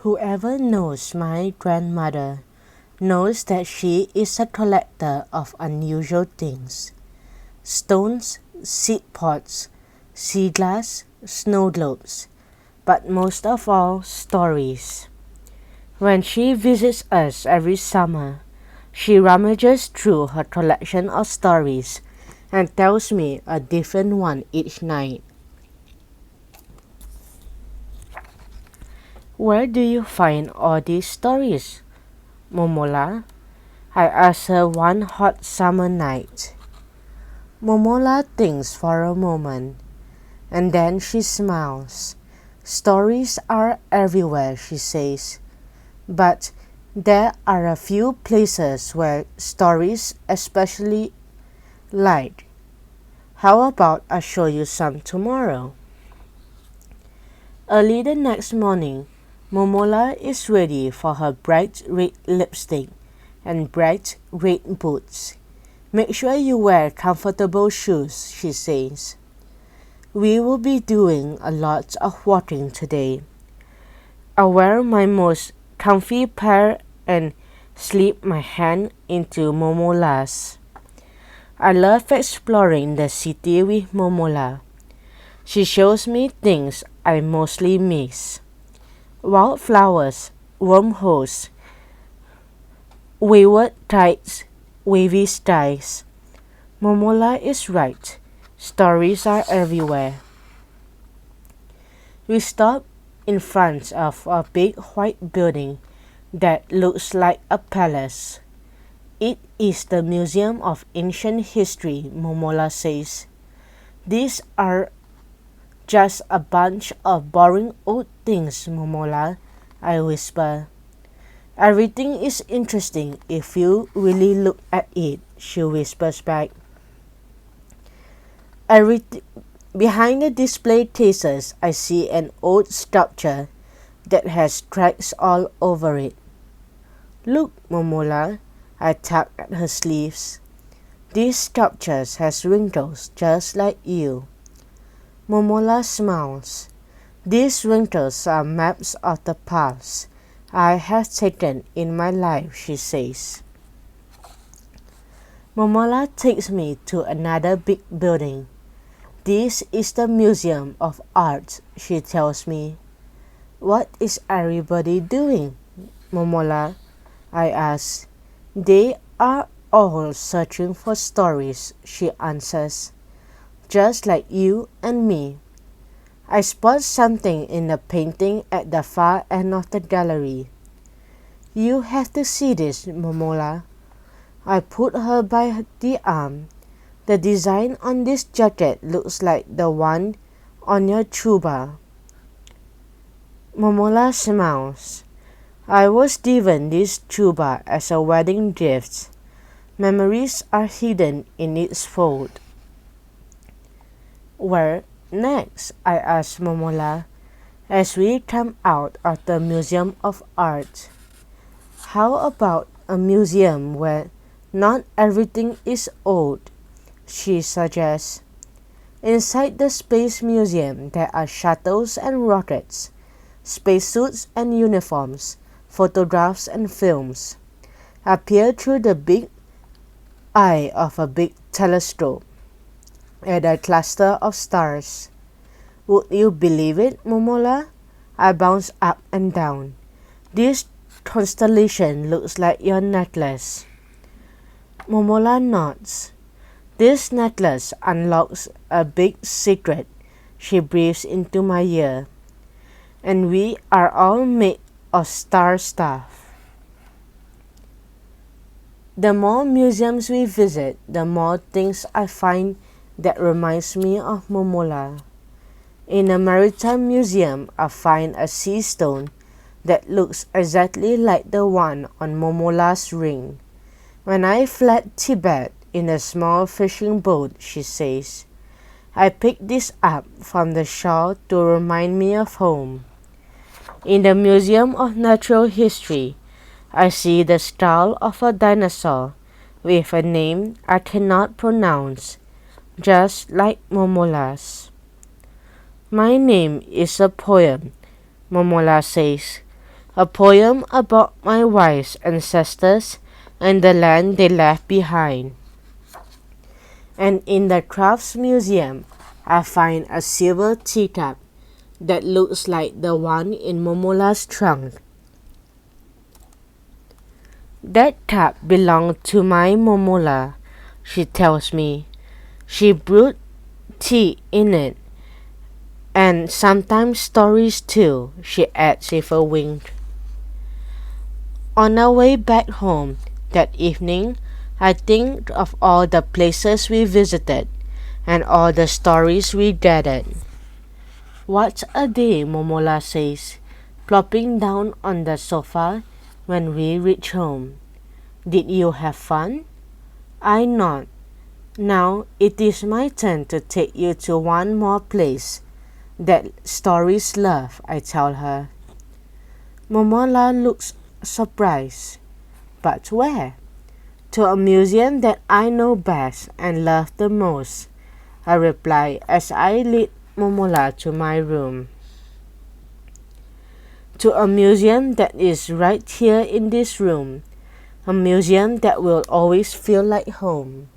Whoever knows my grandmother knows that she is a collector of unusual things: stones, seed pods, sea glass, snow globes, but most of all, stories. When she visits us every summer, she rummages through her collection of stories and tells me a different one each night. Where do you find all these stories, Momo-la? I asked her one hot summer night. Momo-la thinks for a moment, and then she smiles. Stories are everywhere, she says, but there are a few places where stories especially light. How about I show you some tomorrow? Early the next morning, Momo-la is ready for her bright red lipstick and bright red boots. Make sure you wear comfortable shoes, she says. We will be doing a lot of walking today. I wear my most comfy pair and slip my hand into Momo-la's. I love exploring the city with Momo-la. She shows me things I mostly miss: wildflowers, wormholes, wayward tides, wavy skies. Momo-la is right. Stories are everywhere. We stop in front of a big white building that looks like a palace. It is the Museum of Ancient History, Momo-la says. These are just a bunch of boring old things, Momo-la, I whisper. Everything is interesting if you really look at it, she whispers back. Behind the display cases, I see an old sculpture that has cracks all over it. Look, Momo-la, I tug at her sleeves. This sculpture has wrinkles just like you. Momo-la smiles. These wrinkles are maps of the paths I have taken in my life, she says. Momo-la takes me to another big building. This is the Museum of Art, she tells me. What is everybody doing, Momo-la? I ask. They are all searching for stories, she answers. Just like you and me. I spot something in the painting at the far end of the gallery. You have to see this, Momo-la. I put her by the arm. The design on this jacket looks like the one on your chuba. Momo-la smiles. I was given this chuba as a wedding gift. Memories are hidden in its fold. Where next? I asked Momo-la as we come out of the Museum of Art. How about a museum where not everything is old, she suggests. Inside the Space Museum there are shuttles and rockets, spacesuits and uniforms, photographs and films. I peer through the big eye of a big telescope at a cluster of stars. Would you believe it, Momo-la? I bounce up and down. This constellation looks like your necklace. Momo-la nods. This necklace unlocks a big secret, she breathes into my ear. And we are all made of star stuff. The more museums we visit, the more things I find that reminds me of Momo-la. In a maritime museum, I find a sea stone that looks exactly like the one on Momo-la's ring. When I fled Tibet in a small fishing boat, she says, I picked this up from the shore to remind me of home. In the Museum of Natural History, I see the skull of a dinosaur with a name I cannot pronounce, just like Momo-la's. My name is a poem, Momo-la says. a poem about my wise ancestors and the land they left behind. And in the Crafts Museum, I find a silver teacup that looks like the one in Momo-la's trunk. That cup belonged to my Momo-la, she tells me. She brewed tea in it, and sometimes stories too, she adds with a wink. On our way back home that evening, I think of all the places we visited and all the stories we gathered. What a day, Momo-la says, plopping down on the sofa when we reach home. Did you have fun? I nod. Now it is my turn to take you to one more place that stories love, I tell her. Momo-la looks surprised. But where? To a museum that I know best and love the most, I reply as I lead Momo-la to my room. To a museum that is right here in this room, a museum that will always feel like home.